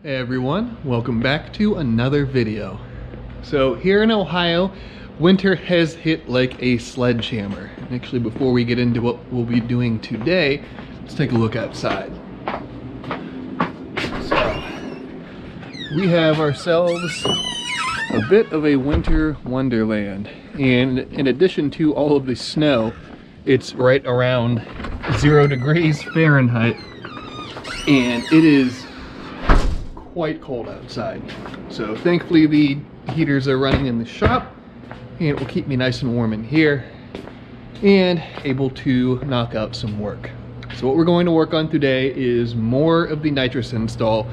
Hey everyone, welcome back to another video. So here in Ohio, winter has hit like a sledgehammer. And actually, before we get into what we'll be doing today, let's take a look outside. So we have ourselves a bit of a winter wonderland. And in addition to all of the snow, it's right around 0 degrees Fahrenheit. And it is quite cold outside. So thankfully the heaters are running in the shop and it will keep me nice and warm in here and able to knock out some work. So what we're going to work on today is more of the nitrous install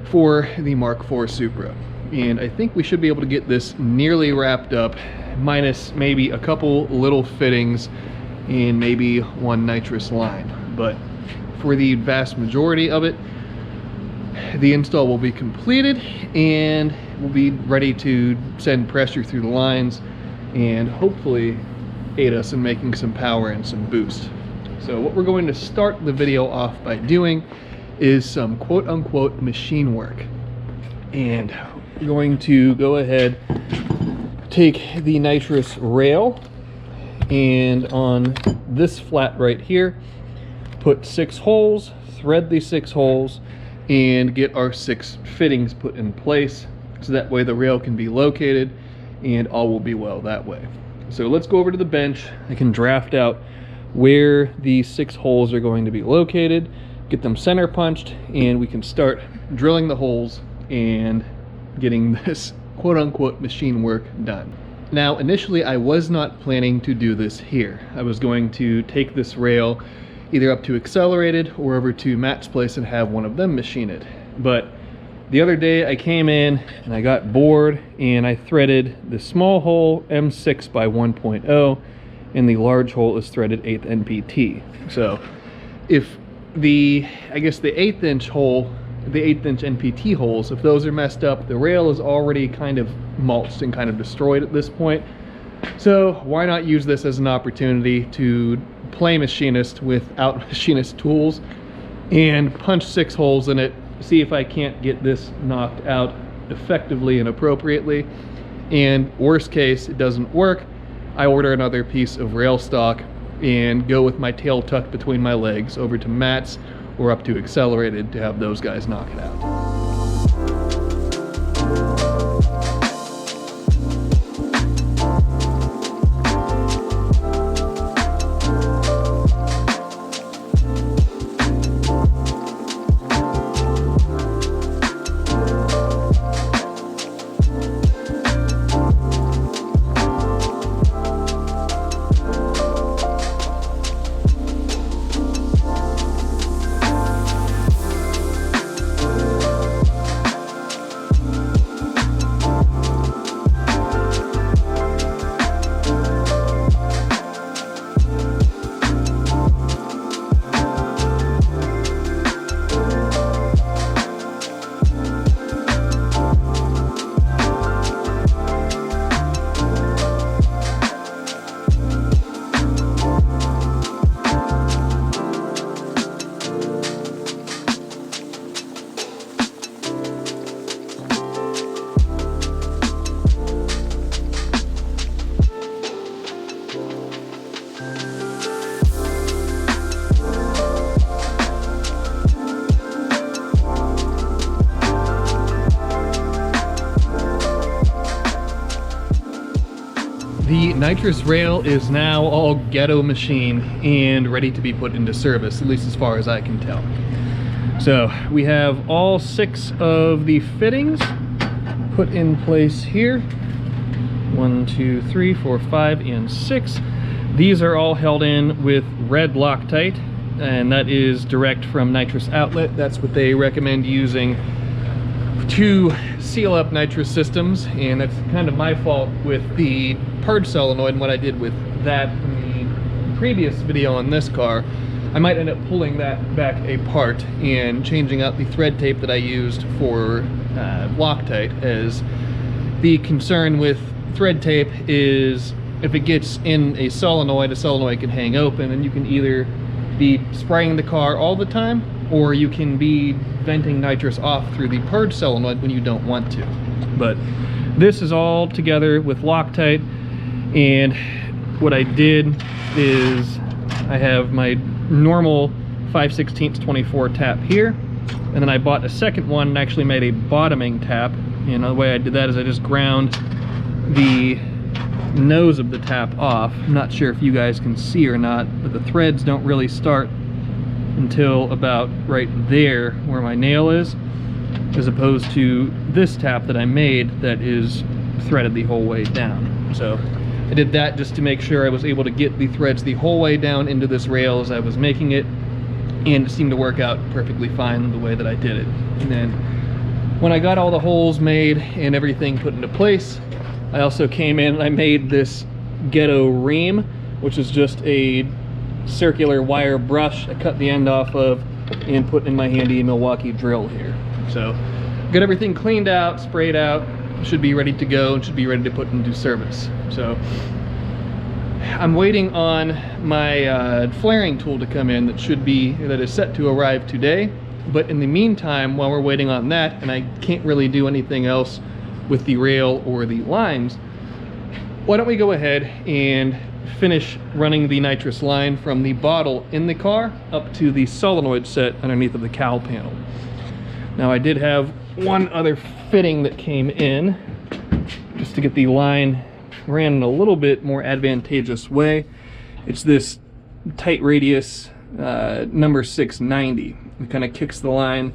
for the Mark IV Supra. And I think we should be able to get this nearly wrapped up, minus maybe a couple little fittings and maybe one nitrous line. But for the vast majority of it, the install will be completed and we'll be ready to send pressure through the lines and hopefully aid us in making some power and some boost. So what we're going to start the video off by doing is some quote-unquote machine work. And we're going to go ahead, take the nitrous rail, and on this flat right here, put 6 holes, thread the 6 holes, and get our 6 fittings put in place so that way the rail can be located and all will be well that way. So let's go over to the bench. I can draft out where the 6 holes are going to be located, get them center punched, and we can start drilling the holes and getting this quote-unquote machine work done. Now initially I was not planning to do this here. I was going to take this rail either up to Accelerated or over to Matt's place and have one of them machine it. But the other day I came in and I got bored and I threaded the small hole M6 by 1.0 and the large hole is threaded 8th NPT. So if the 8th inch hole, the 8th inch NPT holes, if those are messed up, the rail is already kind of mulched and kind of destroyed at this point. So why not use this as an opportunity to play machinist without machinist tools and punch 6 holes in it, see if I can't get this knocked out effectively and appropriately. And worst case, it doesn't work, I order another piece of rail stock and go with my tail tucked between my legs over to Matt's or up to Accelerated to have those guys knock it out. The nitrous rail is now all ghetto machine and ready to be put into service, at least as far as I can tell. So we have all 6 of the fittings put in place here. 1, 2, 3, 4, 5, and 6. These are all held in with red Loctite, and that is direct from nitrous outlet. That's what they recommend using to seal up nitrous systems, and that's kind of my fault with the purge solenoid and what I did with that in the previous video on this car. I might end up pulling that back apart and changing out the thread tape that I used for Loctite, as the concern with thread tape is if it gets in a solenoid can hang open and you can either be spraying the car all the time or you can be venting nitrous off through the purge solenoid when you don't want to. But this is all together with Loctite, and what I did is I have my normal 5/16 24 tap here, and then I bought a second one and actually made a bottoming tap. And the way I did that is I just ground the nose of the tap off. I'm not sure if you guys can see or not, but the threads don't really start until about right there where my nail is, as opposed to this tap that I made that is threaded the whole way down. So I did that just to make sure I was able to get the threads the whole way down into this rail as I was making it, and it seemed to work out perfectly fine the way that I did it. And then when I got all the holes made and everything put into place, I also came in and I made this ghetto ream, which is just a circular wire brush I cut the end off of and put in my handy Milwaukee drill here. So got everything cleaned out, sprayed out, should be ready to go and should be ready to put into service. So I'm waiting on my flaring tool to come in that is set to arrive today. But in the meantime, while we're waiting on that, and I can't really do anything else with the rail or the lines, why don't we go ahead and finish running the nitrous line from the bottle in the car up to the solenoid set underneath of the cowl panel. Now I did have one other fitting that came in just to get the line ran in a little bit more advantageous way. It's this tight radius number 690. It kind of kicks the line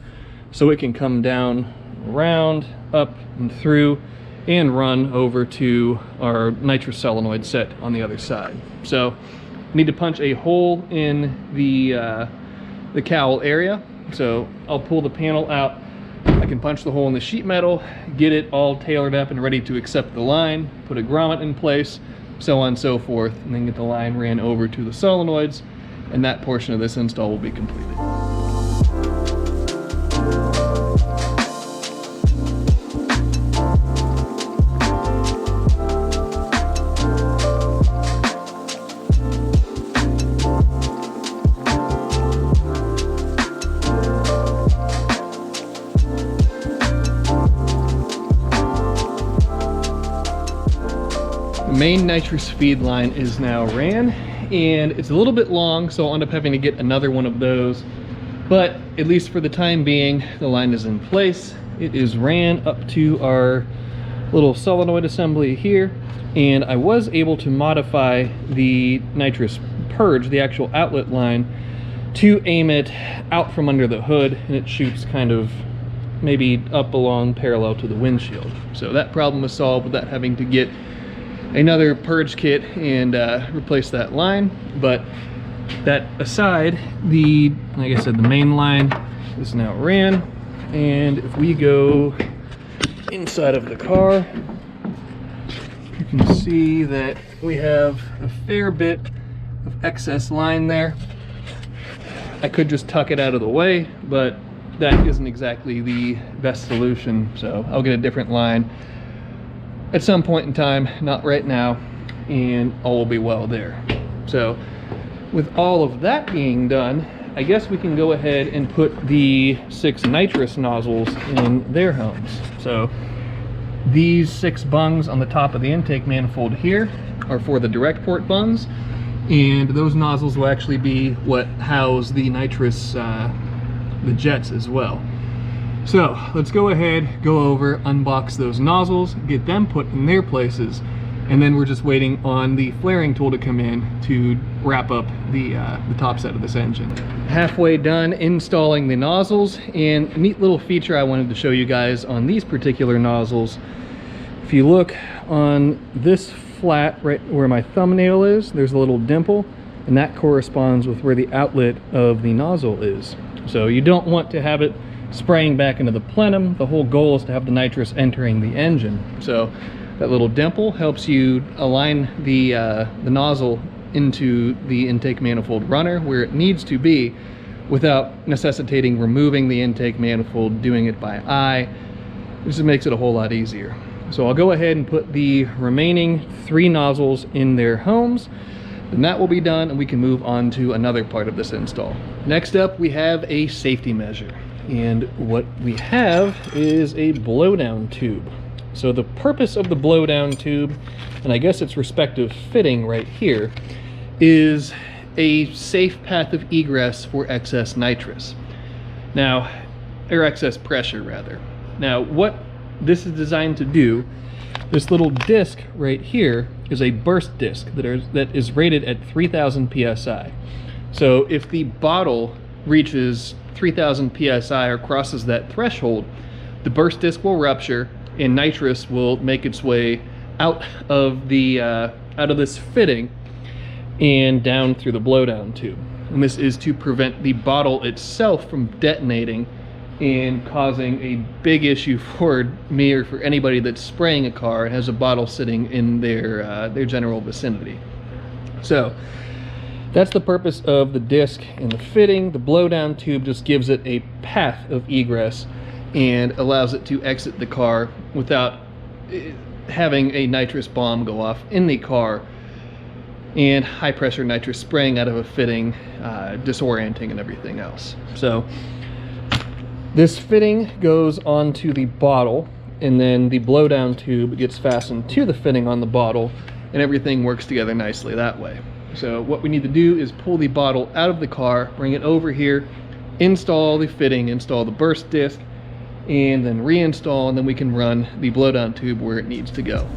so it can come down around, up and through, and run over to our nitrous solenoid set on the other side. So I need to punch a hole in the cowl area. So I'll pull the panel out. I can punch the hole in the sheet metal, get it all tailored up and ready to accept the line, put a grommet in place, so on and so forth, and then get the line ran over to the solenoids, and that portion of this install will be completed. Main nitrous feed line is now ran, and it's a little bit long, so I'll end up having to get another one of those, but at least for the time being the line is in place. It is ran up to our little solenoid assembly here, and I was able to modify the nitrous purge, the actual outlet line, to aim it out from under the hood, and it shoots kind of maybe up along parallel to the windshield. So that problem was solved without having to get another purge kit and replace that line. But that aside, like I said, the main line is now ran, and if we go inside of the car, you can see that we have a fair bit of excess line there. I could just tuck it out of the way, but that isn't exactly the best solution, so I'll get a different line at some point in time, not right now, and all will be well there. So with all of that being done, I guess we can go ahead and put the 6 nitrous nozzles in their homes. So these 6 bungs on the top of the intake manifold here are for the direct port bungs, and those nozzles will actually be what house the nitrous, the jets as well. So let's go ahead, go over, unbox those nozzles, get them put in their places, and then we're just waiting on the flaring tool to come in to wrap up the top set of this engine. Halfway done installing the nozzles, and a neat little feature I wanted to show you guys on these particular nozzles. If you look on this flat right where my thumbnail is, there's a little dimple, and that corresponds with where the outlet of the nozzle is. So you don't want to have it spraying back into the plenum. The whole goal is to have the nitrous entering the engine. So that little dimple helps you align the nozzle into the intake manifold runner where it needs to be without necessitating removing the intake manifold, doing it by eye. This just makes it a whole lot easier. So I'll go ahead and put the remaining 3 nozzles in their homes. Then that will be done and we can move on to another part of this install. Next up, we have a safety measure. And what we have is a blowdown tube. So the purpose of the blowdown tube, and I guess its respective fitting right here, is a safe path of egress for excess nitrous. Now, or excess pressure rather. Now, what this is designed to do, this little disc right here is a burst disc that is rated at 3000 psi. So if the bottle reaches 3000 psi or crosses that threshold, the burst disc will rupture and nitrous will make its way out of this fitting and down through the blowdown tube. And this is to prevent the bottle itself from detonating and causing a big issue for me or for anybody that's spraying a car and has a bottle sitting in their general vicinity. So that's the purpose of the disc and the fitting. The blowdown tube just gives it a path of egress and allows it to exit the car without having a nitrous bomb go off in the car and high pressure nitrous spraying out of a fitting, disorienting and everything else. So this fitting goes onto the bottle, and then the blowdown tube gets fastened to the fitting on the bottle, and everything works together nicely that way. So what we need to do is pull the bottle out of the car, bring it over here, install the fitting, install the burst disc, and then reinstall, and then we can run the blowdown tube where it needs to go.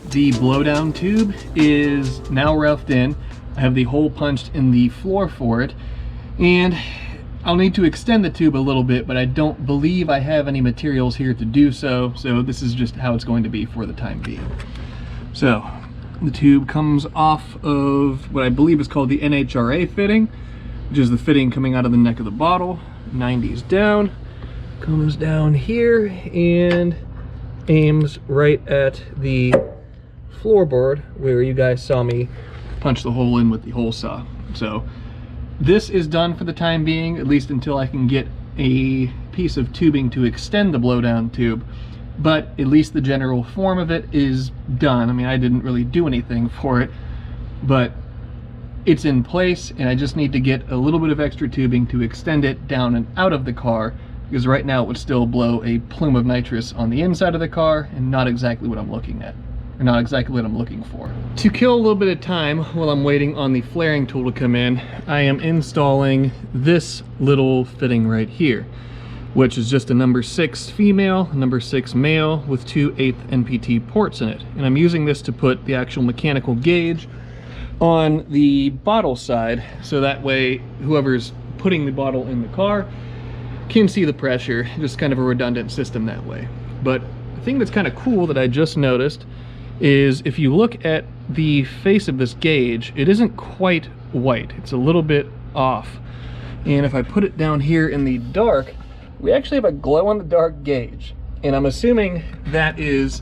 The blowdown tube is now roughed in. I have the hole punched in the floor for it, and I'll need to extend the tube a little bit, but I don't believe I have any materials here to do so, so this is just how it's going to be for the time being. So the tube comes off of what I believe is called the NHRA fitting, which is the fitting coming out of the neck of the bottle. 90s down, comes down here and aims right at the floorboard where you guys saw me punch the hole in with the hole saw. So this is done for the time being, at least until I can get a piece of tubing to extend the blowdown tube, but at least the general form of it is done. I mean, I didn't really do anything for it, but it's in place, and I just need to get a little bit of extra tubing to extend it down and out of the car, because right now it would still blow a plume of nitrous on the inside of the car, and not exactly what I'm looking at. Or not exactly what I'm looking for. To kill a little bit of time while I'm waiting on the flaring tool to come in, I am installing this little fitting right here, which is just a number 6 female, number 6 male with 2 8th NPT ports in it. And I'm using this to put the actual mechanical gauge on the bottle side, so that way whoever's putting the bottle in the car can see the pressure. Just kind of a redundant system that way. But the thing that's kind of cool that I just noticed is if you look at the face of this gauge, it isn't quite white. It's a little bit off. And if I put it down here in the dark, we actually have a glow-in-the-dark gauge. And I'm assuming that is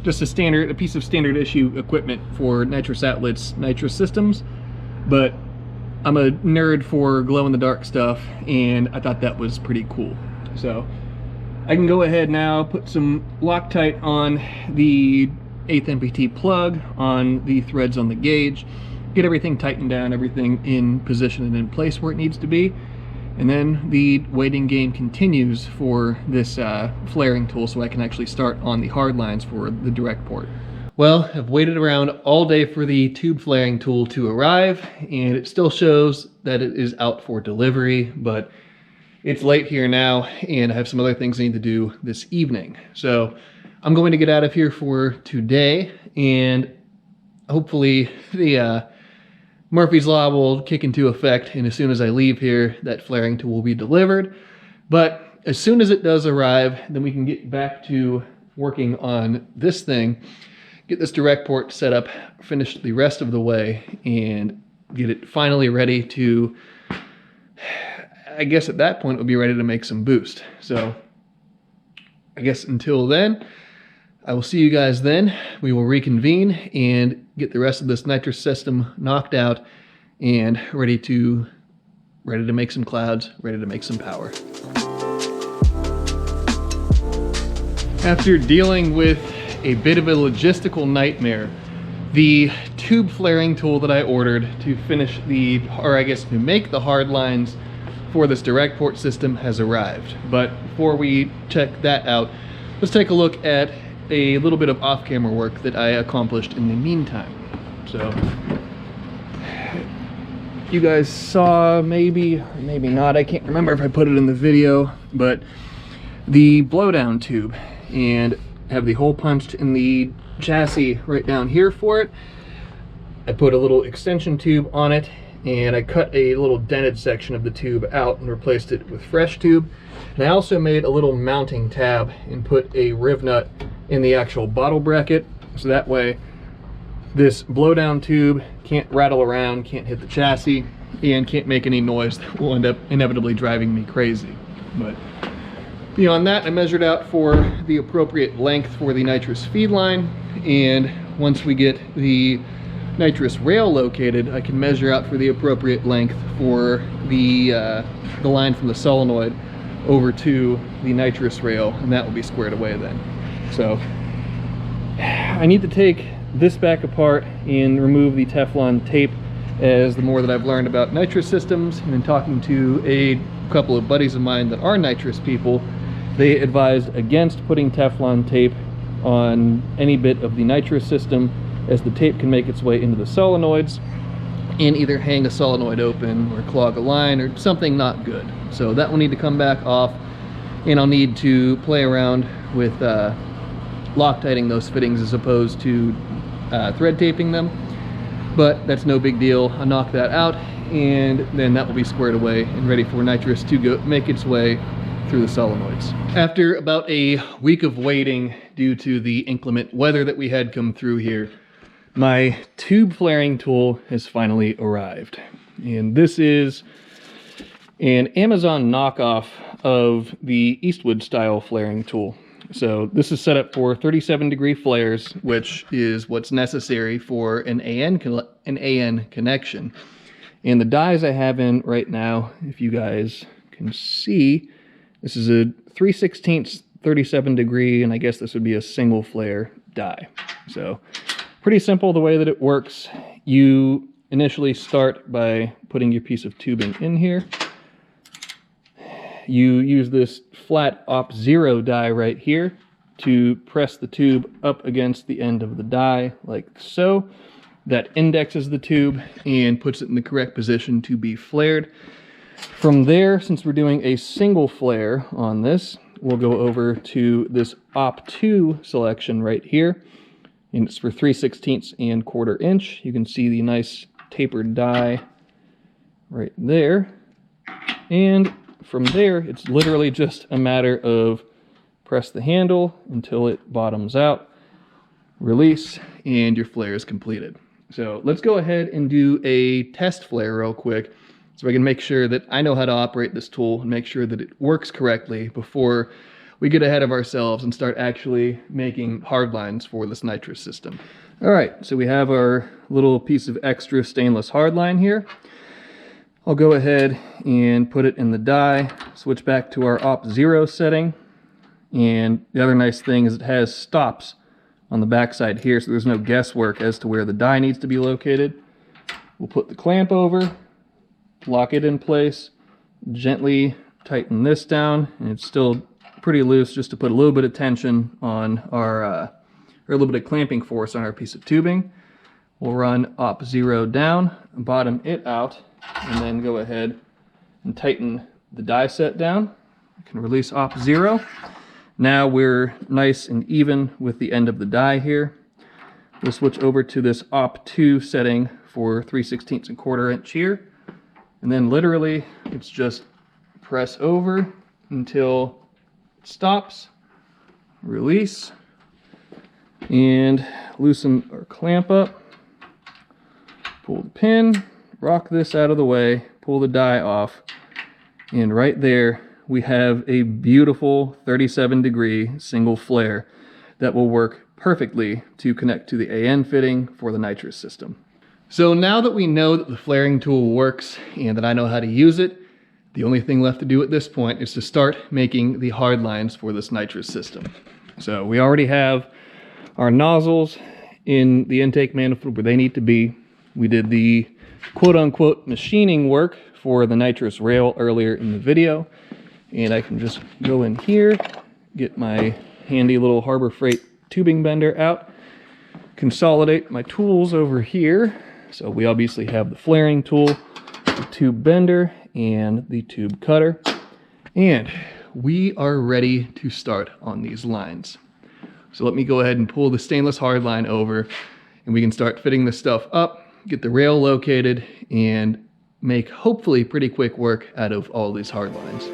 just a piece of standard issue equipment for nitrous outlets, nitrous systems. But I'm a nerd for glow-in-the-dark stuff, and I thought that was pretty cool. So I can go ahead now, put some Loctite on the 8th NPT plug on the threads on the gauge, get everything tightened down, everything in position and in place where it needs to be, and then the waiting game continues for this flaring tool so I can actually start on the hard lines for the direct port. Well, I've waited around all day for the tube flaring tool to arrive, and it still shows that it is out for delivery, but it's late here now and I have some other things I need to do this evening. So I'm going to get out of here for today, and hopefully the Murphy's Law will kick into effect, and as soon as I leave here, that flaring tool will be delivered. But as soon as it does arrive, then we can get back to working on this thing, get this direct port set up, finish the rest of the way, and get it finally ready to, I guess at that point, it would be ready to make some boost. So I guess until then, I will see you guys then. We will reconvene and get the rest of this nitrous system knocked out and ready to make some clouds, ready to make some power. After dealing with a bit of a logistical nightmare, the tube flaring tool that I ordered to finish to make the hard lines for this direct port system has arrived. But before we check that out, let's take a look at a little bit of off-camera work that I accomplished in the meantime. So, you guys saw, maybe, or maybe not, I can't remember if I put it in the video, but the blowdown tube, and have the hole punched in the chassis right down here for it. I put a little extension tube on it, and I cut a little dented section of the tube out and replaced it with fresh tube. And I also made a little mounting tab and put a riv nut in the actual bottle bracket, so that way this blowdown tube can't rattle around, can't hit the chassis, and can't make any noise that will end up inevitably driving me crazy. But beyond that, I measured out for the appropriate length for the nitrous feed line, and once we get the nitrous rail located, I can measure out for the appropriate length for the line from the solenoid over to the nitrous rail, and that will be squared away then. So I need to take this back apart and remove the Teflon tape, as the more that I've learned about nitrous systems and in talking to a couple of buddies of mine that are nitrous people, they advised against putting Teflon tape on any bit of the nitrous system, as the tape can make its way into the solenoids and either hang a solenoid open or clog a line or something not good. So that will need to come back off, and I'll need to play around with Loctiting those fittings as opposed to thread taping them, but that's no big deal. I'll knock that out, and then that will be squared away and ready for nitrous to make its way through the solenoids. After about a week of waiting due to the inclement weather that we had come through here, my tube flaring tool has finally arrived. And this is an Amazon knockoff of the Eastwood style flaring tool. So this is set up for 37-degree flares, which is what's necessary for an AN connection. And the dies I have in right now, if you guys can see, this is a 3/16 37-degree, and I guess this would be a single flare die. So pretty simple the way that it works. You initially start by putting your piece of tubing in here. You use this flat op 0 die right here to press the tube up against the end of the die, like so. That indexes the tube and puts it in the correct position to be flared. From there, since we're doing a single flare on this, we'll go over to this op 2 selection right here, and it's for 3/16 and 1/4 inch. You can see the nice tapered die right there, and from there, it's literally just a matter of press the handle until it bottoms out, release, and your flare is completed. So let's go ahead and do a test flare real quick so I can make sure that I know how to operate this tool and make sure that it works correctly before we get ahead of ourselves and start actually making hard lines for this nitrous system. All right, so we have our little piece of extra stainless hard line here. I'll go ahead and put it in the die, switch back to our op 0 setting, and the other nice thing is it has stops on the back side here, so there's no guesswork as to where the die needs to be located. We'll put the clamp over, lock it in place, gently tighten this down, and it's still pretty loose just to put a little bit of tension on our, or a little bit of clamping force on our piece of tubing. We'll run op 0 down, bottom it out, and then go ahead and tighten the die set down. I can release op 0. Now we're nice and even with the end of the die here. We'll switch over to this op 2 setting for 3/16 and 1/4 inch here. And then literally it's just press over until it stops, release, And loosen our clamp up, pull the pin, rock this out of the way, pull the die off, and right there we have a beautiful 37-degree single flare that will work perfectly to connect to the AN fitting for the nitrous system. So now that we know that the flaring tool works and that I know how to use it, the only thing left to do at this point is to start making the hard lines for this nitrous system. So we already have our nozzles in the intake manifold where they need to be. We did the quote-unquote machining work for the nitrous rail earlier in the video. And I can just go in here, get my handy little Harbor Freight tubing bender out, consolidate my tools over here. So we obviously have the flaring tool, the tube bender, and the tube cutter. And we are ready to start on these lines. So let me go ahead and pull the stainless hard line over and we can start fitting this stuff up, get the rail located, and make hopefully pretty quick work out of all these hard lines.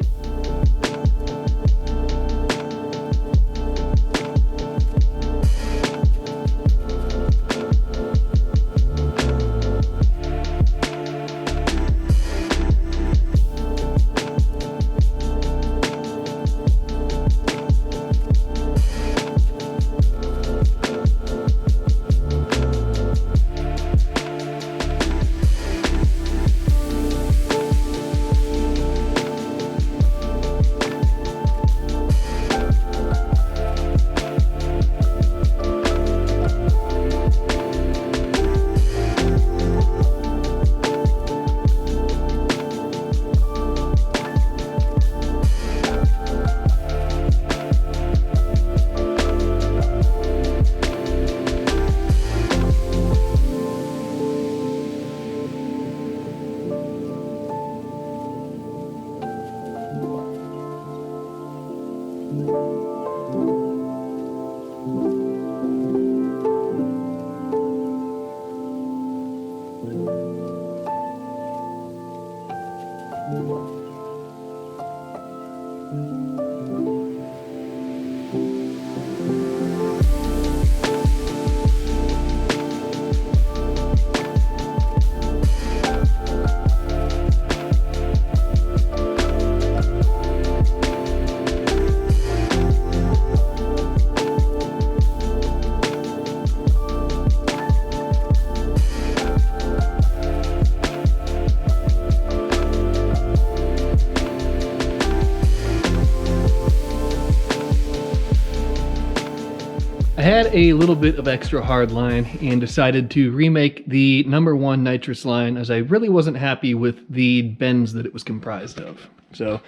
I had a little bit of extra hard line and decided to remake the #1 nitrous line as I really wasn't happy with the bends that it was comprised of. So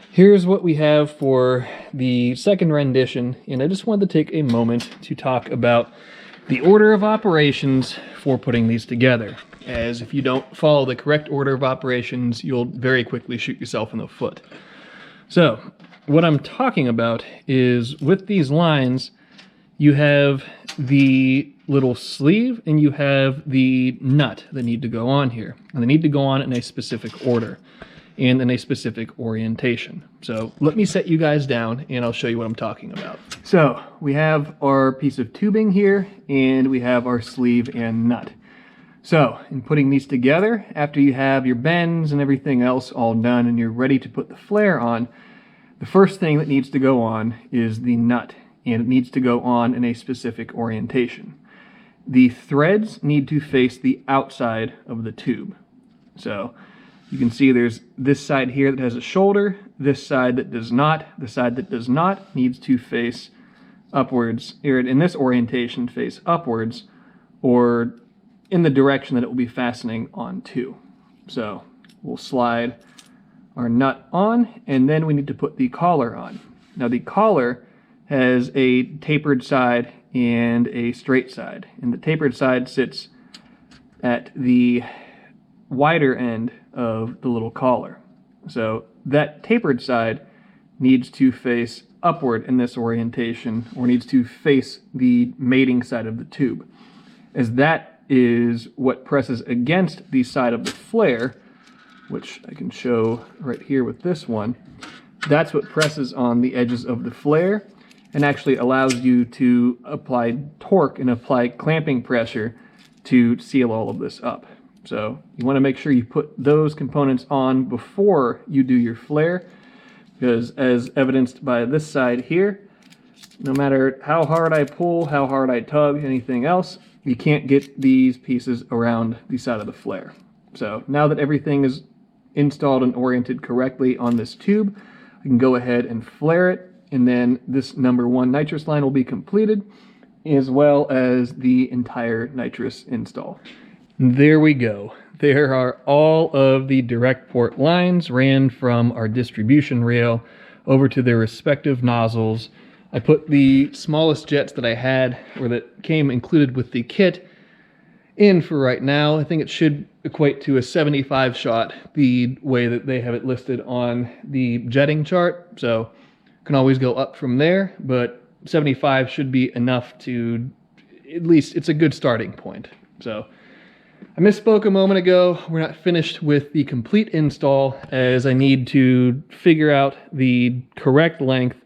here's what we have for the second rendition, and I just wanted to take a moment to talk about the order of operations for putting these together, as if you don't follow the correct order of operations, you'll very quickly shoot yourself in the foot. So what I'm talking about is with these lines, you have the little sleeve and you have the nut that need to go on here. And they need to go on in a specific order and in a specific orientation. So let me set you guys down and I'll show you what I'm talking about. So we have our piece of tubing here and we have our sleeve and nut. So in putting these together, after you have your bends and everything else all done and you're ready to put the flare on, the first thing that needs to go on is the nut. And it needs to go on in a specific orientation. The threads need to face the outside of the tube. So you can see there's this side here that has a shoulder, this side that does not. The side that does not needs to face upwards, or in this orientation face upwards, or in the direction that it will be fastening onto. So we'll slide our nut on, and then we need to put the collar on. Now the collar has a tapered side and a straight side. And the tapered side sits at the wider end of the little collar. So that tapered side needs to face upward in this orientation, or needs to face the mating side of the tube, as that is what presses against the side of the flare, which I can show right here with this one. That's what presses on the edges of the flare. and actually allows you to apply torque and apply clamping pressure to seal all of this up. So you want to make sure you put those components on before you do your flare, because as evidenced by this side here, no matter how hard I pull, how hard I tug, anything else, you can't get these pieces around the side of the flare. So now that everything is installed and oriented correctly on this tube, I can go ahead and flare it, and then this number 1 nitrous line will be completed, as well as the entire nitrous install. There we go. There are all of the direct port lines ran from our distribution rail over to their respective nozzles. I put the smallest jets that I had, or that came included with the kit, in for right now. I think it should equate to a 75 shot, the way that they have it listed on the jetting chart. So can always go up from there, but 75 should be enough to, at least it's a good starting point. So I misspoke a moment ago. We're not finished with the complete install, as I need to figure out the correct length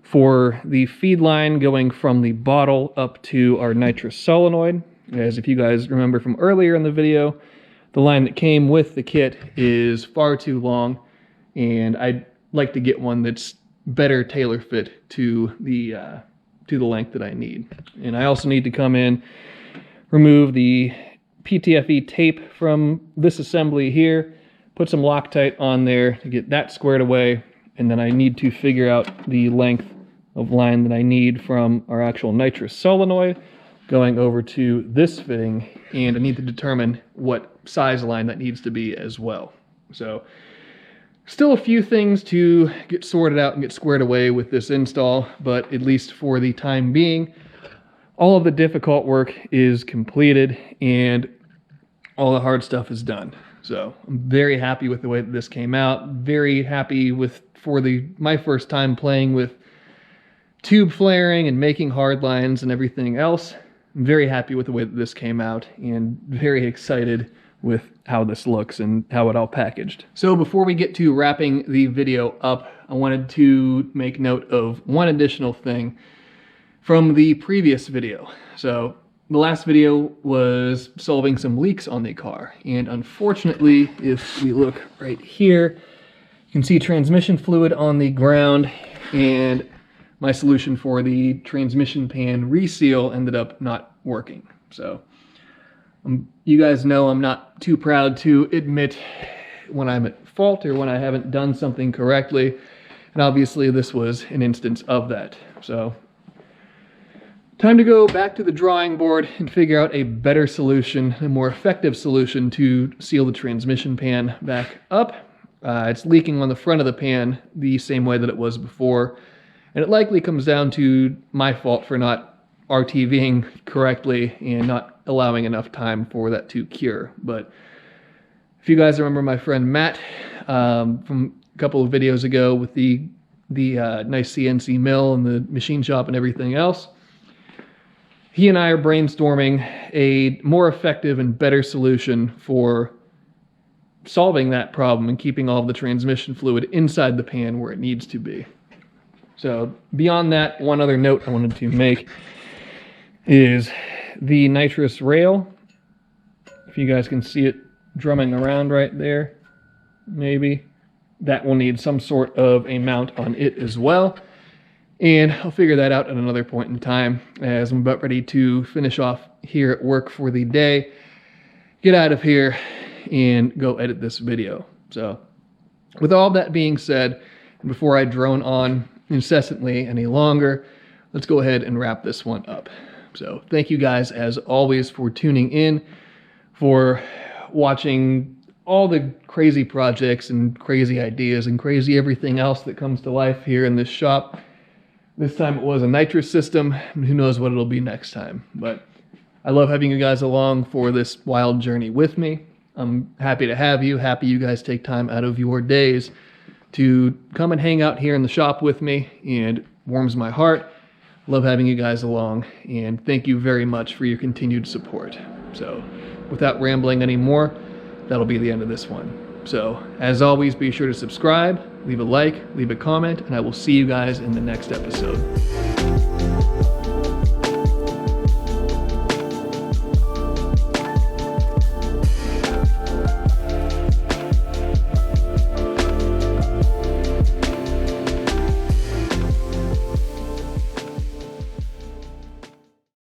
for the feed line going from the bottle up to our nitrous solenoid. As if you guys remember from earlier in the video, the line that came with the kit is far too long, and I'd like to get one that's better tailor fit to the length that I need. And I also need to come in, remove the PTFE tape from this assembly here, put some Loctite on there to get that squared away, and then I need to figure out the length of line that I need from our actual nitrous solenoid going over to this fitting, and I need to determine what size line that needs to be as well. So still a few things to get sorted out and get squared away with this install, but at least for the time being, all of the difficult work is completed and all the hard stuff is done. So I'm very happy with the way that this came out. Very happy with, my first time playing with tube flaring and making hard lines and everything else. I'm very happy with the way that this came out, and very excited with how this looks and how it all packaged. So before we get to wrapping the video up, I wanted to make note of one additional thing from the previous video. So the last video was solving some leaks on the car, and unfortunately, if we look right here, you can see transmission fluid on the ground, and my solution for the transmission pan reseal ended up not working. So you guys know I'm not too proud to admit when I'm at fault or when I haven't done something correctly, and obviously this was an instance of that. So time to go back to the drawing board and figure out a better solution, a more effective solution to seal the transmission pan back up. It's leaking on the front of the pan the same way that it was before, and it likely comes down to my fault for not RTVing correctly and not allowing enough time for that to cure. But if you guys remember my friend Matt from a couple of videos ago with the nice CNC mill and the machine shop and everything else, he and I are brainstorming a more effective and better solution for solving that problem and keeping all of the transmission fluid inside the pan where it needs to be. So beyond that, one other note I wanted to make is the nitrous rail. If you guys can see it drumming around right there, maybe, that will need some sort of a mount on it as well. And I'll figure that out at another point in time, as I'm about ready to finish off here at work for the day, get out of here, and go edit this video. So with all that being said, and before I drone on incessantly any longer, let's go ahead and wrap this one up. So thank you guys as always for tuning in, for watching all the crazy projects and crazy ideas and crazy everything else that comes to life here in this shop. This time it was a nitrous system, and who knows what it'll be next time. But I love having you guys along for this wild journey with me. I'm happy to have you, happy you guys take time out of your days to come and hang out here in the shop with me, and it warms my heart. Love having you guys along, and thank you very much for your continued support. So without rambling anymore, that'll be the end of this one. So as always, be sure to subscribe, leave a like, leave a comment, and I will see you guys in the next episode.